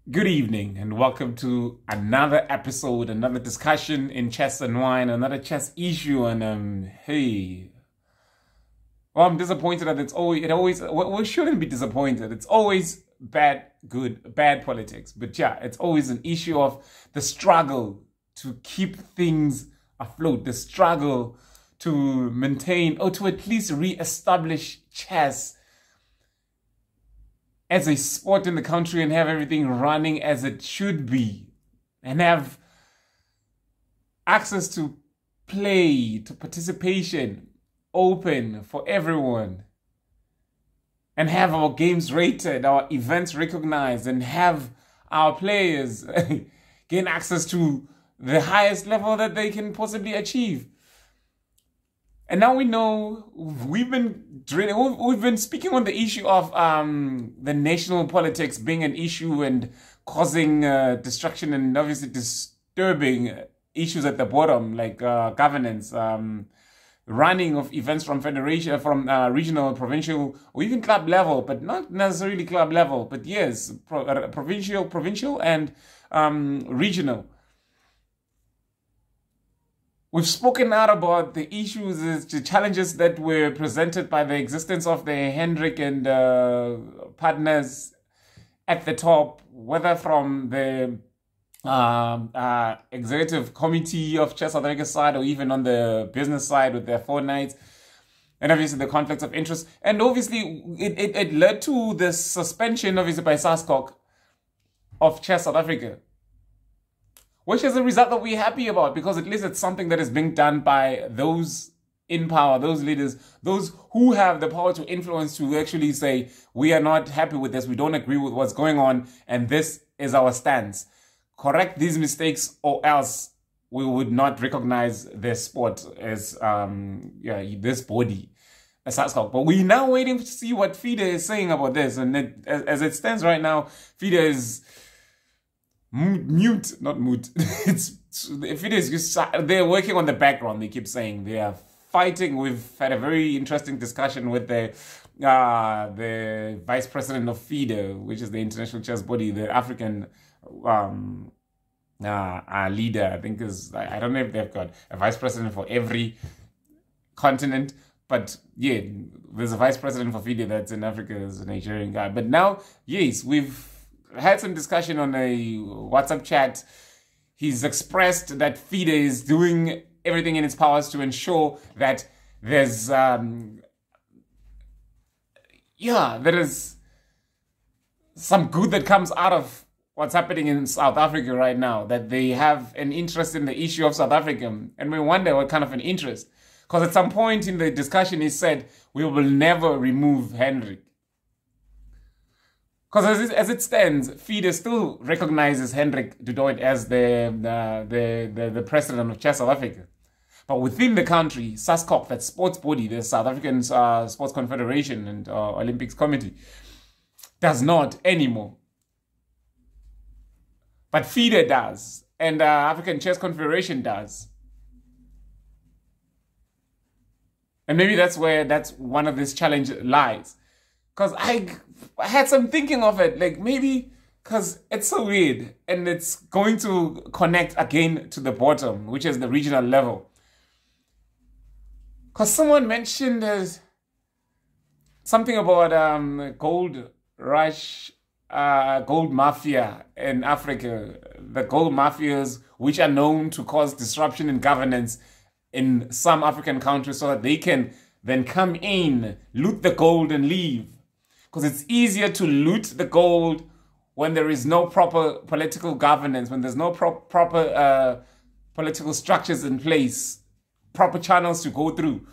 Good evening and welcome to another episode, another discussion in Chess and Wine, another chess issue. And hey, well, I'm disappointed that we shouldn't be disappointed. It's always bad politics. But yeah, it's always an issue of the struggle to keep things afloat, the struggle to maintain or to at least re-establish chess as a sport in the country and have everything running as it should be and have access to play, to participation, open for everyone, and have our games rated, our events recognized, and have our players gain access to the highest level that they can possibly achieve. And now we know we've been speaking on the issue of the national politics being an issue and causing destruction and obviously disturbing issues at the bottom, like governance, running of events from federation, from regional, provincial, or even club level, but not necessarily club level, but yes, provincial and regional. We've spoken out about the issues, the challenges that were presented by the existence of the Hendrik and partners at the top, whether from the executive committee of Chess South Africa side or even on the business side with their 4 nights, and obviously the conflicts of interest. And obviously it led to the suspension, obviously, by SASCOC of Chess South Africa, which is a result that we're happy about, because at least it's something that is being done by those in power, those leaders, those who have the power to influence, to actually say, we are not happy with this, we don't agree with what's going on, and this is our stance. Correct these mistakes, or else we would not recognize this sport as, this body, as SASCOC. But we're now waiting to see what FIDE is saying about this. And as it stands right now, FIDE is not mute. They're working on the background. They keep saying they are fighting. We've had a very interesting discussion with the vice president of FIDE, which is the international chess body, the African leader. I think I don't know if they've got a vice president for every continent, but yeah, there's a vice president for FIDE that's in Africa, is a Nigerian guy. But now, yes, we've had some discussion on a WhatsApp chat. He's expressed that FIDE is doing everything in its powers to ensure that there's there is some good that comes out of what's happening in South Africa right now, that they have an interest in the issue of South Africa. And we wonder what kind of an interest, because at some point in the discussion he said, we will never remove Hendrik. Because as it stands, FIDE still recognizes Hendrik du Toit as the president of Chess South Africa. But within the country, SASCOC, that sports body, the South African Sports Confederation and Olympics Committee, does not anymore. But FIDE does, and African Chess Confederation does. And maybe that's one of this challenge lies. Because I had some thinking of it, like maybe because it's so weird and it's going to connect again to the bottom, which is the regional level. Because someone mentioned something about gold rush, gold mafia in Africa, the gold mafias, which are known to cause disruption in governance in some African countries so that they can then come in, loot the gold and leave. Because it's easier to loot the gold when there is no proper political governance, when there's no proper political structures in place, proper channels to go through.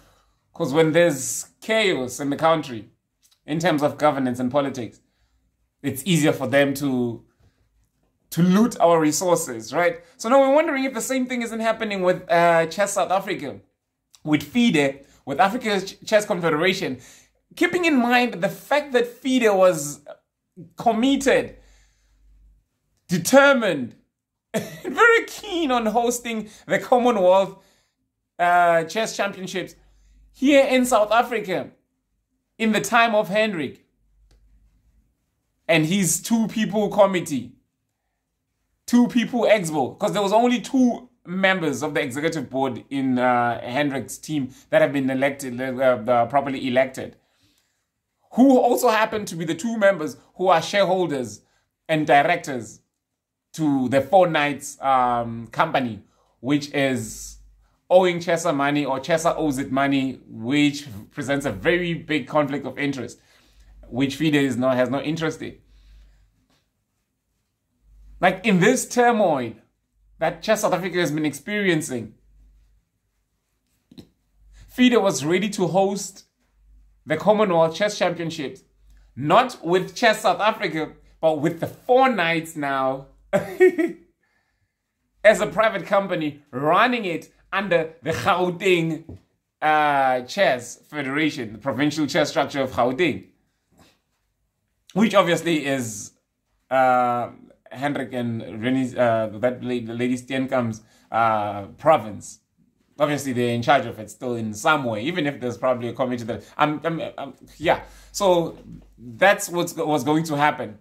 Because when there's chaos in the country, in terms of governance and politics, it's easier for them to loot our resources, right? So now we're wondering if the same thing isn't happening with Chess South Africa, with FIDE, with Africa's Chess Confederation. Keeping in mind the fact that FIDE was committed, determined, very keen on hosting the Commonwealth Chess Championships here in South Africa in the time of Hendrik and his 2-people committee. two people expo, because there was only two members of the executive board in Hendrik's team that have been elected, properly elected, who also happen to be the two members who are shareholders and directors to the Four Knights company, which is owing Chesa money, or Chesa owes it money, which presents a very big conflict of interest, which FIDE has no interest in. Like, in this turmoil that Chess South Africa has been experiencing, FIDE was ready to host the Commonwealth Chess Championships, not with Chess South Africa, but with the Four Knights now as a private company running it under the Gauteng Chess Federation, the provincial chess structure of Gauteng, which obviously is Hendrik and Rennie's, that Lady Steenkamp's province. Obviously, they're in charge of it still in some way, even if there's probably a committee that... yeah, so that's what's going to happen.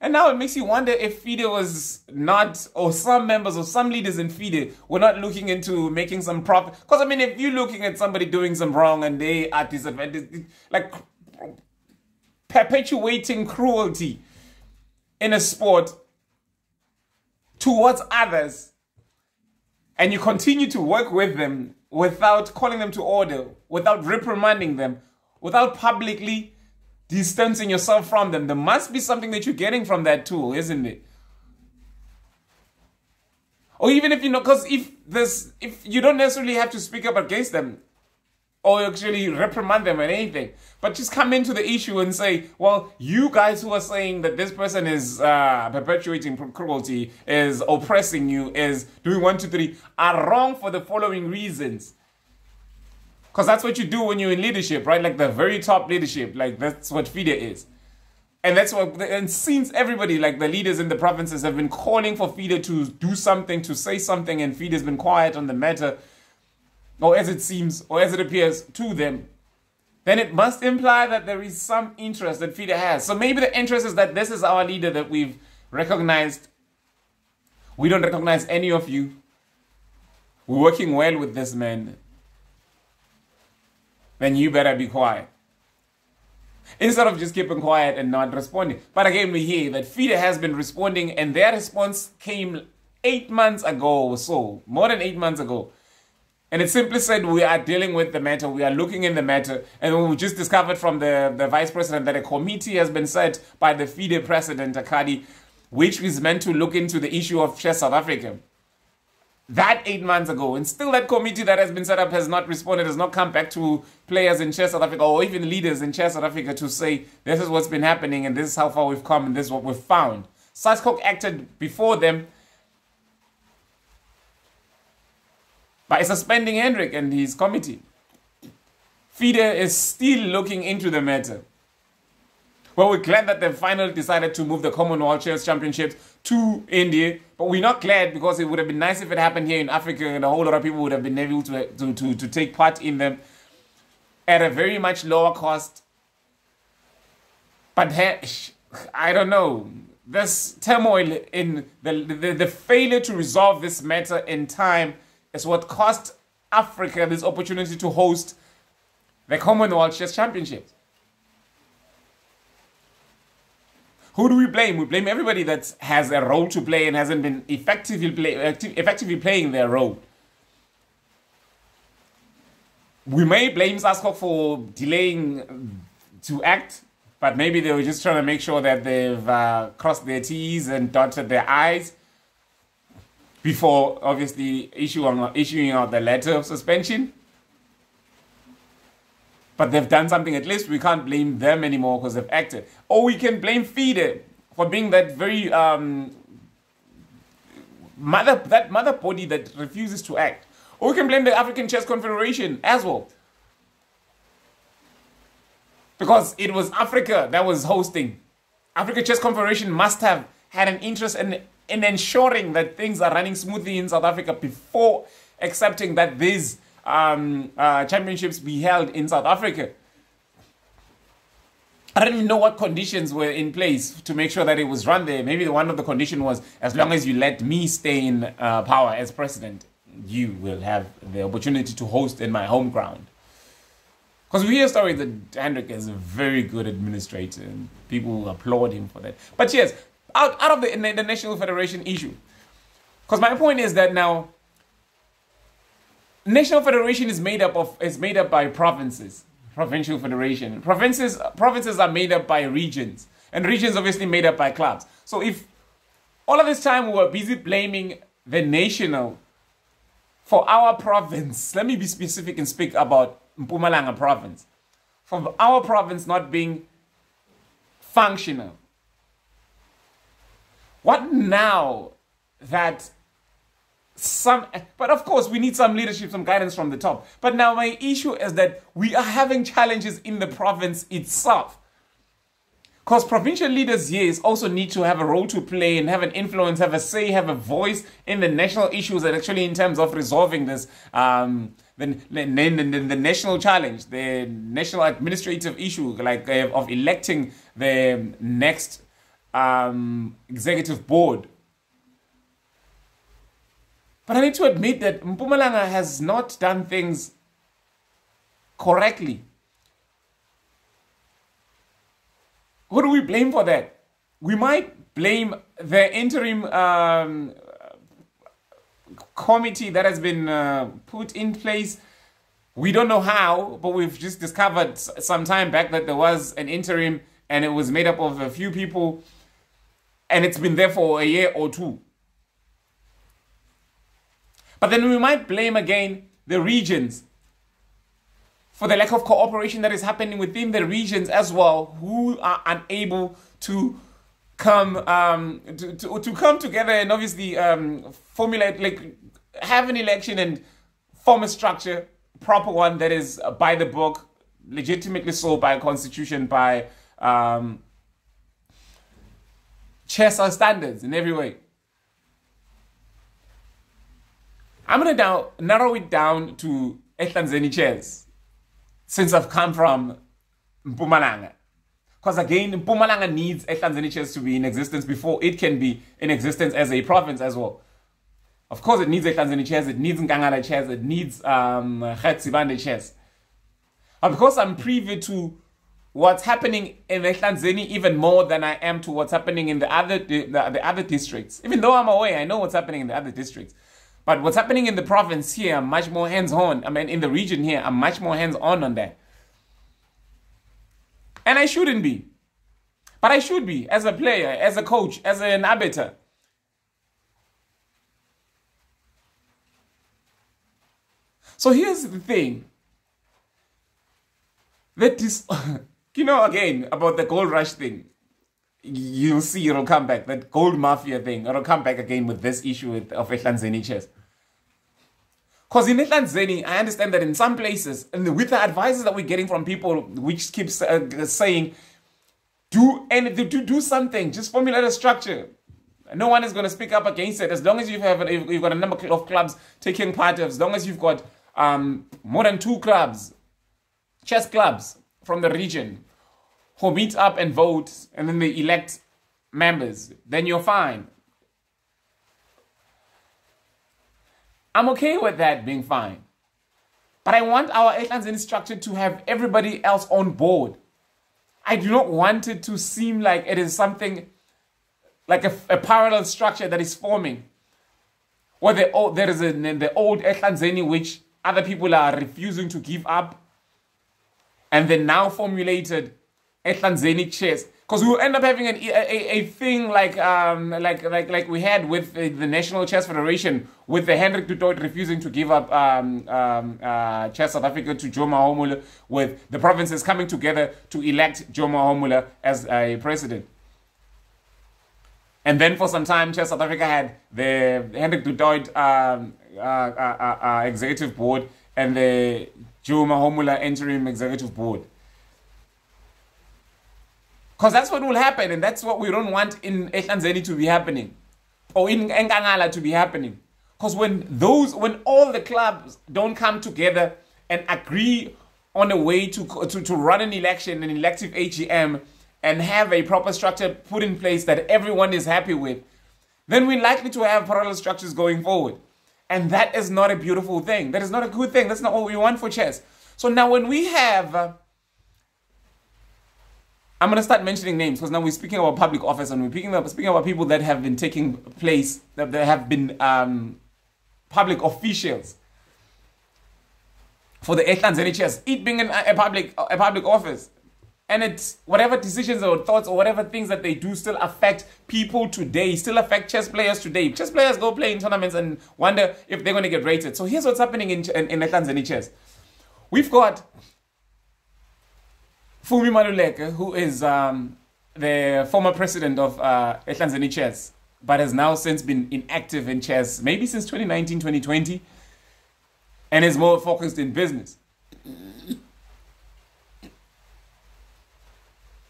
And now it makes you wonder if FIDE was not, or some members or some leaders in FIDE were not looking into making some profit. Because, I mean, if you're looking at somebody doing some wrong and they are disadvantaged, like perpetuating cruelty in a sport towards others, and you continue to work with them without calling them to order, without reprimanding them, without publicly distancing yourself from them, there must be something that you're getting from that tool, isn't it? Or even if you know, because if you don't necessarily have to speak up against them or actually reprimand them or anything, but just come into the issue and say, well, you guys who are saying that this person is perpetuating cruelty, is oppressing you, is doing 1, 2, 3, are wrong for the following reasons. Because that's what you do when you're in leadership, right? Like the very top leadership, like that's what FIDE is. And that's what, and since everybody, like the leaders in the provinces have been calling for FIDE to do something, to say something, and FIDE has been quiet on the matter, or as it seems, or as it appears to them, then it must imply that there is some interest that FIDE has. So maybe the interest is that this is our leader that we've recognized. We don't recognize any of you. We're working well with this man. Then you better be quiet. Instead of just keeping quiet and not responding. But again, we hear that FIDE has been responding, and their response came 8 months ago or so, more than 8 months ago. And it simply said, we are dealing with the matter, we are looking in the matter, and we just discovered from the vice president that a committee has been set by the FIDE president, Akadi, which is meant to look into the issue of Chess South Africa. That 8 months ago, and still that committee that has been set up has not responded, has not come back to players in Chess South Africa or even leaders in Chess South Africa to say, this is what's been happening and this is how far we've come and this is what we've found. SASCOC acted before them by suspending Hendrik and his committee. FIDE is still looking into the matter. Well, we're glad that they finally decided to move the Commonwealth Chess Championships to India, but we're not glad because it would have been nice if it happened here in Africa and a whole lot of people would have been able to take part in them at a very much lower cost. But I don't know. This turmoil in the failure to resolve this matter in time is what cost Africa this opportunity to host the Commonwealth Chess Championships. Who do we blame? We blame everybody that has a role to play and hasn't been effectively playing their role. We may blame SASCOC for delaying to act, but maybe they were just trying to make sure that they've crossed their T's and dotted their I's before obviously issuing out the letter of suspension. But they've done something. At least we can't blame them anymore because they've acted. Or we can blame FIDE for being that very mother body that refuses to act. Or we can blame the African Chess Confederation as well, because it was Africa that was hosting. African Chess Confederation must have had an interest in ensuring that things are running smoothly in South Africa before accepting that these championships be held in South Africa. I don't even know what conditions were in place to make sure that it was run there. Maybe one of the conditions was, as long as you let me stay in power as president, you will have the opportunity to host in my home ground. Because we hear stories that Hendrik is a very good administrator and people applaud him for that. But yes, out of the National Federation issue. Because my point is that now, National Federation is made up by provinces. Provincial federation. Provinces are made up by regions. And regions obviously made up by clubs. So if all of this time we were busy blaming the national for our province, let me be specific and speak about Mpumalanga province, for our province not being functional. What now that but of course we need some leadership, some guidance from the top. But now my issue is that we are having challenges in the province itself. Because provincial leaders, yes, also need to have a role to play and have an influence, have a say, have a voice in the national issues, and actually in terms of resolving this, the national challenge, the national administrative issue, like of electing the next executive board. But I need to admit that Mpumalanga has not done things correctly. Who do we blame for that? We might blame the interim committee that has been put in place. We don't know how, but we've just discovered some time back that there was an interim and it was made up of a few people and it's been there for a year or two. But then we might blame again the regions for the lack of cooperation that is happening within the regions as well, who are unable to come to come together and obviously formulate, like, have an election and form a structure, proper one that is by the book, legitimately so by constitution, by CHESA standards in every way. I'm going to now narrow it down to Ehlanzeni chairs, since I've come from Mpumalanga. Because again, Mpumalanga needs Ehlanzeni chairs to be in existence before it can be in existence as a province as well. Of course, it needs Ehlanzeni chairs, it needs Nkangala chairs, it needs Khatsibande chairs. But because I'm privy to what's happening in Ehlanzeni even more than I am to what's happening in the other districts. Even though I'm aware, I know what's happening in the other districts. But what's happening in the province here, I'm much more hands-on. I mean, in the region here, I'm much more hands-on on that. And I shouldn't be. But I should be, as a player, as a coach, as an arbiter. So here's the thing. That is, you know, again, about the gold rush thing. You'll see it'll come back. That gold mafia thing, it'll come back again with this issue of Ehlanzeni chairs. Because in Ehlanzeni, I understand that in some places, and with the advices that we're getting from people, which keeps saying, do something, just formulate a structure. No one is going to speak up against it. As long as you've got a number of clubs taking part, as long as you've got more than 2 clubs, chess clubs from the region, who meet up and vote, and then they elect members, then you're fine. I'm okay with that being fine. But I want our Ehlanzeni structure to have everybody else on board. I do not want it to seem like it is something like a parallel structure that is forming. Or there is the old Ehlanzeni which other people are refusing to give up. And then now formulated Ehlanzeni chairs. Because we will end up having a thing like we had with the National Chess Federation, with the Hendrik du Toit refusing to give up Chess South Africa to Joe Mahomula, with the provinces coming together to elect Joe Mahomula as a president. And then for some time, Chess South Africa had the Hendrik du Toit executive board and the Joe Mahomula interim executive board. Because that's what will happen, and that's what we don't want in Ehlanzeni to be happening, or in Nkangala to be happening. Because when all the clubs don't come together and agree on a way to run an election, an elective AGM, and have a proper structure put in place that everyone is happy with, then we're likely to have parallel structures going forward. And that is not a beautiful thing. That is not a good thing. That's not what we want for chess. So now when we have, I'm going to start mentioning names because now we're speaking about public office and we're speaking about people that have been taking place, that have been public officials for the Ehlanzeni chess, it being a public office. And it's whatever decisions or thoughts or whatever things that they do still affect people today, still affect chess players today. Chess players go play in tournaments and wonder if they're going to get rated. So here's what's happening in Ehlanzeni chess. We've got Fumi Maluleke, who is the former president of Ehlanzeni chess, but has now since been inactive in chess, maybe since 2019, 2020, and is more focused in business.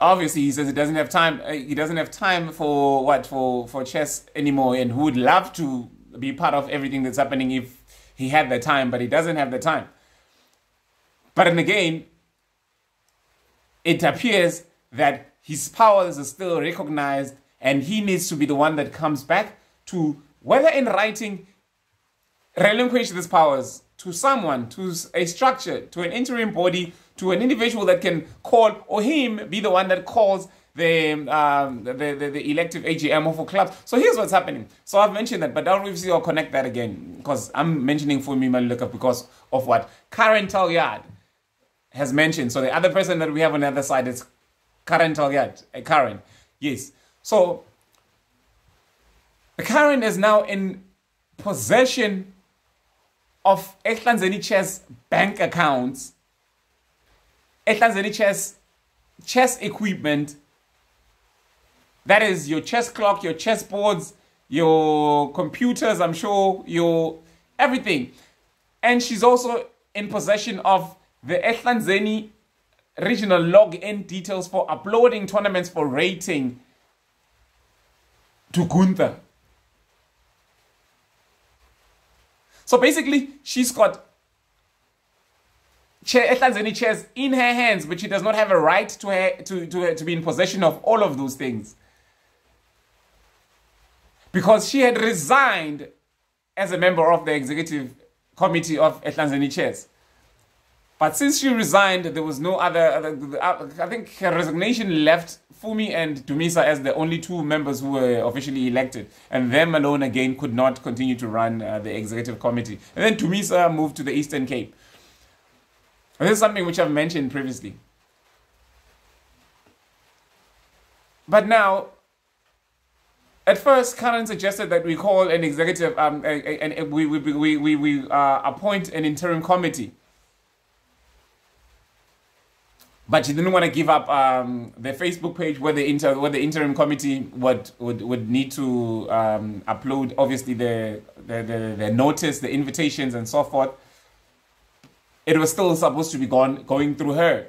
Obviously, he says he doesn't have time. He doesn't have time for chess anymore, and who would love to be part of everything that's happening if he had the time, but he doesn't have the time. But then again, it appears that his powers are still recognized, and he needs to be the one that comes back to, whether in writing, relinquish these powers to someone, to a structure, to an interim body, to an individual that can call, or him be the one that calls the elective AGM for clubs. So here's what's happening. So I've mentioned that, but I'll obviously I'll connect that again because I'm mentioning Fumi Maluleke because of what Karen Talyard has mentioned. So the other person that we have on the other side is Karen Talyard. Karen, yes. So Karen is now in possession of Ehlanzeni chess bank accounts, Ehlanzeni chess equipment, that is your chess clock, your chess boards, your computers, I'm sure, your everything. And she's also in possession of the Ehlanzeni regional login details for uploading tournaments for rating to Gunther. So basically, she's got Ehlanzeni chess in her hands, but she does not have a right to be in possession of all of those things. Because she had resigned as a member of the executive committee of Ehlanzeni chess. But since she resigned, there was no other, I think her resignation left Fumi and Dumisa as the only two members who were officially elected. And them alone again could not continue to run the executive committee. And then Dumisa moved to the Eastern Cape. And this is something which I've mentioned previously. But now, at first, Karen suggested that we call an executive, and we appoint an interim committee. But she didn't want to give up the Facebook page where the interim committee would need to upload, obviously, the notice, the invitations, and so forth. It was still supposed to be going through her.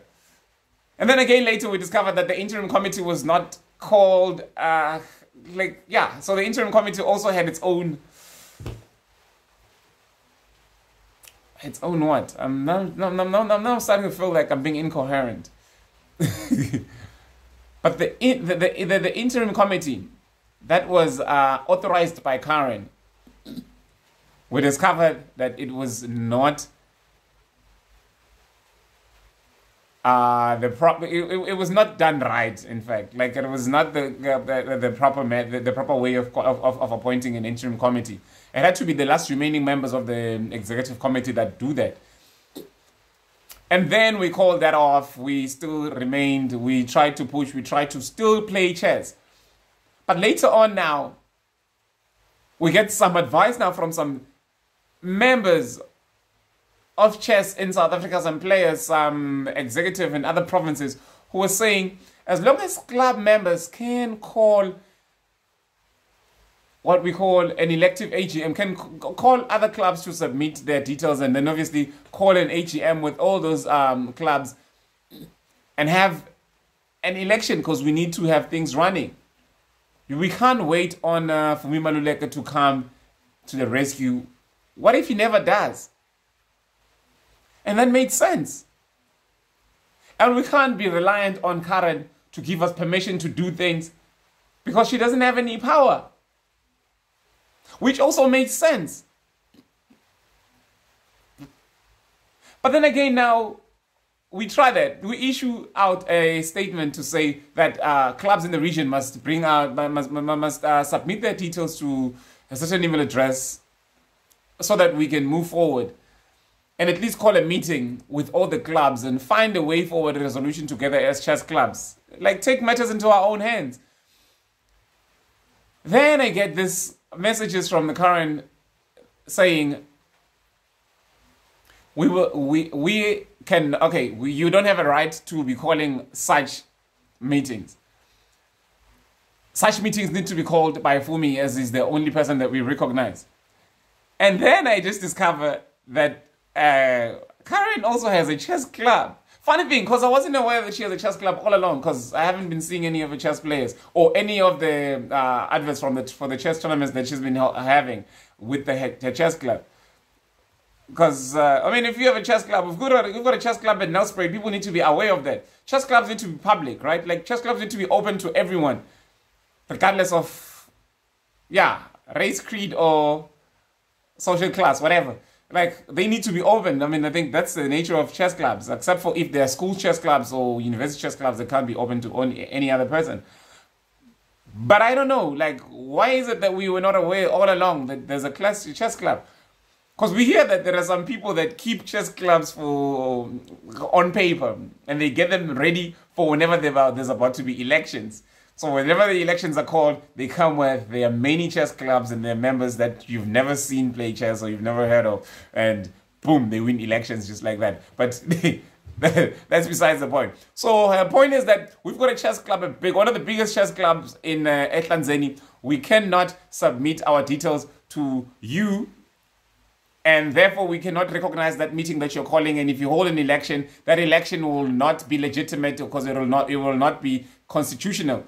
And then again later we discovered that the interim committee was not called, so the interim committee also had its own what? I'm now starting to feel like I'm being incoherent. But the interim committee that was authorized by Karen, we discovered that it was not it was not done right. In fact, like it was not the proper way of appointing an interim committee. It had to be the last remaining members of the executive committee that do that. And then we called that off. We still remained. We tried to push. We tried to still play chess. But later on now, we get some advice now from some members of chess in South Africa, some players, some executive in other provinces, who are saying, as long as club members can call what we call an elective AGM, can call other clubs to submit their details and then obviously call an AGM with all those clubs and have an election, because we need to have things running. We can't wait on Fumi Maluleke to come to the rescue. What if he never does? And that made sense. And we can't be reliant on Karen to give us permission to do things because she doesn't have any power. Which also makes sense. But then again, now we try that. We issue out a statement to say that clubs in the region must bring out, must submit their details to a certain email address so that we can move forward and at least call a meeting with all the clubs and find a way forward, a resolution together as chess clubs. Like, take matters into our own hands. Then I get this messages from the current saying, you don't have a right to be calling such meetings. Such meetings need to be called by Fumi, as is the only person that we recognize. And then I just discover that Karen also has a chess club. Funny thing, because I wasn't aware that she has a chess club all along, because I haven't been seeing any of the chess players or any of the adverts for the chess tournaments that she's been having with her chess club. Because, I mean, if you have a chess club, if you've got a chess club at Nelspruit, people need to be aware of that. Chess clubs need to be public, right? Like, chess clubs need to be open to everyone, regardless of, race, creed, or social class, whatever. Like, they need to be open. I mean, I think that's the nature of chess clubs, except for if they're school chess clubs or university chess clubs, they can't be open to any other person. But I don't know, like, why is it that we were not aware all along that there's a chess club? Because we hear that there are some people that keep chess clubs on paper and they get them ready for whenever there's about to be elections. So whenever the elections are called, they come with their many chess clubs and their members that you've never seen play chess or you've never heard of. And boom, they win elections just like that. But that's besides the point. So her point is that we've got a chess club, one of the biggest chess clubs in Ehlanzeni. We cannot submit our details to you, and therefore we cannot recognize that meeting that you're calling. And if you hold an election, that election will not be legitimate because it will not be constitutional.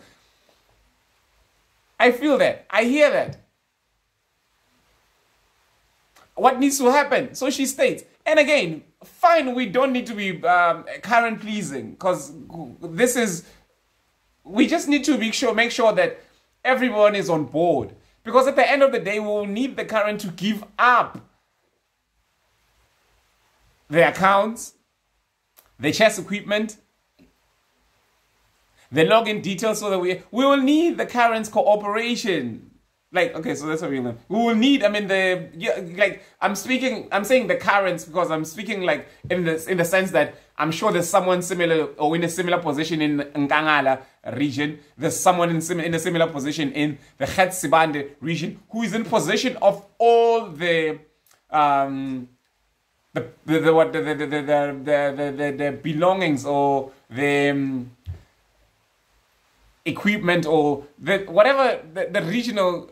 I feel that. I hear that. What needs to happen? So she states, and again, fine, we don't need to be Karen pleasing, because we just need to make sure that everyone is on board. Because at the end of the day, we will need the Karen to give up the accounts, the chess equipment, the login details, so that we will need the Karen's cooperation. Like, okay, so that's what we will need. I mean, I'm saying the Karens because I'm speaking like in the sense that I'm sure there's someone similar or in a similar position in Nkangala region. There's someone in a similar position in the Khatsibande region who is in possession of all the belongings or the equipment or whatever the regional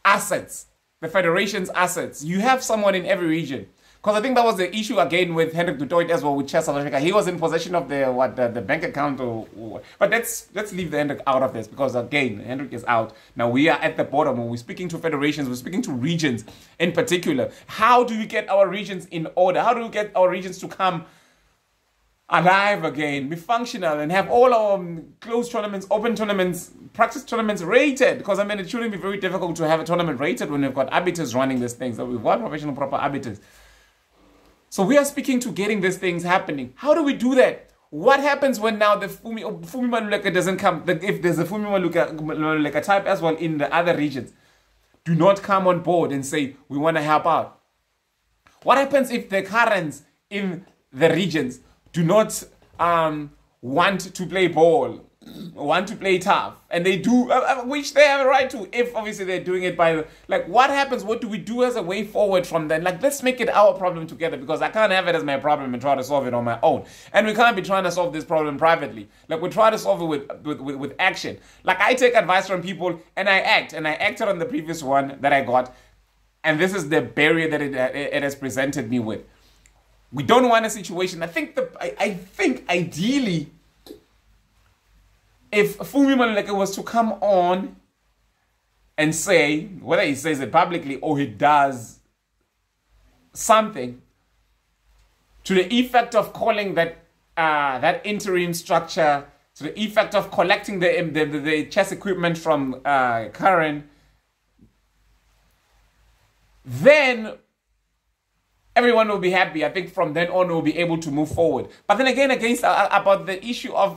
assets, the federation's assets. You have someone in every region. Because I think that was the issue again with Hendrik du Toit as well with Chess South Africa. He was in possession of the bank account or but let's leave the Hendrik out of this, because again, Hendrik is out. Now we are at the bottom when we're speaking to federations, we're speaking to regions in particular. How do we get our regions in order? How do we get our regions to come alive again, be functional, and have all our closed tournaments, open tournaments, practice tournaments rated? Because I mean, it shouldn't be very difficult to have a tournament rated when we've got arbiters running these things. So we've got professional, proper arbiters. So we are speaking to getting these things happening. How do we do that? What happens when now the Fumi Maluleka doesn't come? If there's a Fumi Maluleka type as well in the other regions, do not come on board and say, we want to help out. What happens if the Karens in the regions do not want to play ball, want to play tough, and they do, which they have a right to, if obviously they're doing it by, like, what happens? What do we do as a way forward from then? Like, let's make it our problem together, because I can't have it as my problem and try to solve it on my own. And we can't be trying to solve this problem privately. Like, we try to solve it with action. Like, I take advice from people and I act, and I acted on the previous one that I got, and this is the barrier that it has presented me with. We don't want a situation. I think ideally, if Fumi Maluleka was to come on and say, whether he says it publicly or he does something to the effect of calling that that interim structure to the effect of collecting the chess equipment from Karen, then everyone will be happy. I think from then on we'll be able to move forward. But then again, against about the issue of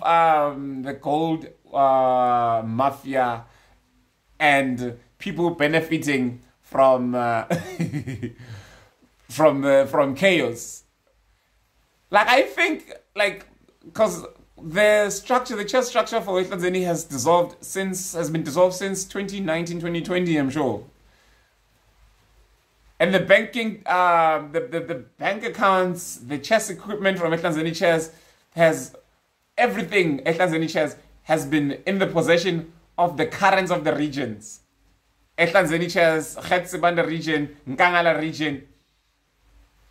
the gold mafia and people benefiting from from chaos. Like, I think, like, because the structure, the chess structure for Tanzania has been dissolved since 2019, 2020, I'm sure. And the banking, the bank accounts, the chess equipment from Tanzania Chess has everything. Tanzania Chess has been in the possession of the currents of the regions. Tanzania Chess, Khetsibanda region, Nkangala region.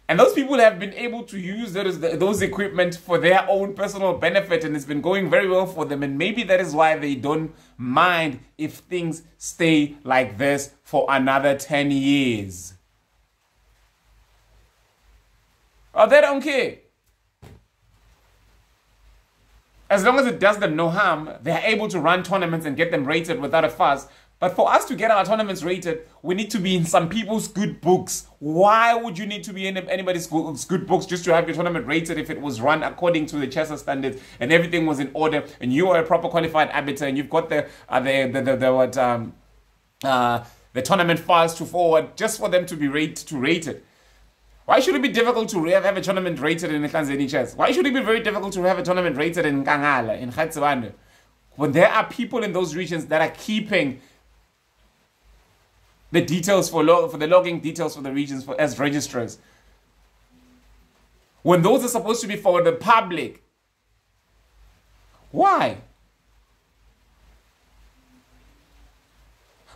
And those people have been able to use those equipment for their own personal benefit, and it's been going very well for them. And maybe that is why they don't mind if things stay like this for another 10 years. Oh, they don't care. As long as it does them no harm, they're able to run tournaments and get them rated without a fuss. But for us to get our tournaments rated, we need to be in some people's good books. Why would you need to be in anybody's good books just to have your tournament rated if it was run according to the chess standards and everything was in order and you are a proper qualified arbiter and you've got the tournament files to forward just for them to be rated? Why should it be difficult to have a tournament rated in Tanzania Chess? Why should it be very difficult to have a tournament rated in Nkangala, in Khetsibanda, when there are people in those regions that are keeping the details for the logging details for the regions as registrars, when those are supposed to be for the public? Why?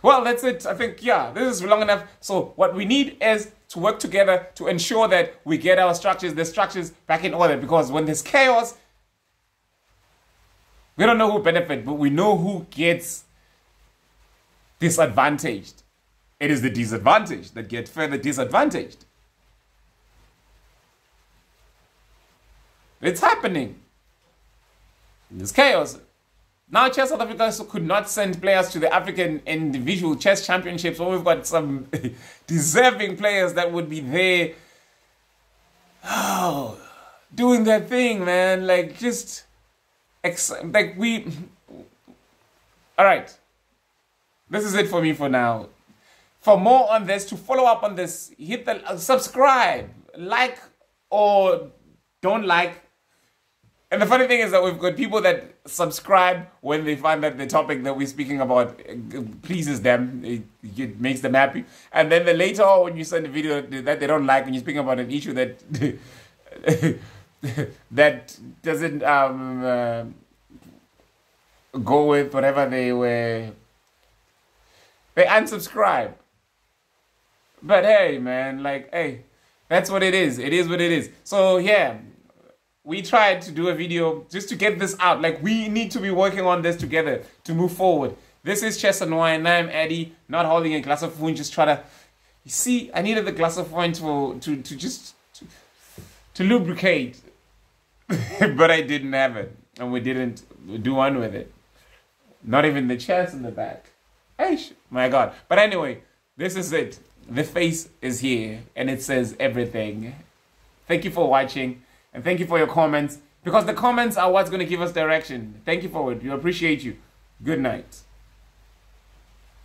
Well, that's it. I think, yeah, this is long enough. So what we need is to work together to ensure that we get our the structures back in order. Because when there's chaos, we don't know who benefits, but we know who gets disadvantaged. It is the disadvantaged that get further disadvantaged. It's happening. There's chaos. Now, Chess South Africa could not send players to the African Individual Chess Championships when we've got some deserving players that would be there, doing their thing, man. Like, just, like, all right. This is it for me for now. For more on this, to follow up on this, hit the subscribe, like, or don't like. And the funny thing is that we've got people that subscribe when they find that the topic that we're speaking about pleases them. It makes them happy. And then later on, when you send a video that they don't like, when you're speaking about an issue that that doesn't go with whatever they unsubscribe. But hey, man, like, hey, that's what it is. It is what it is. So, yeah. We tried to do a video just to get this out. Like, we need to be working on this together to move forward. This is Chess and Wine. I'm Eddie, not holding a glass of wine. Just try to... You see, I needed the glass of wine to lubricate. But I didn't have it. And we didn't do one with it. Not even the chairs in the back. Hey, my God. But anyway, this is it. The face is here. And it says everything. Thank you for watching. And thank you for your comments, because the comments are what's going to give us direction. Thank you for it. We appreciate you. Good night.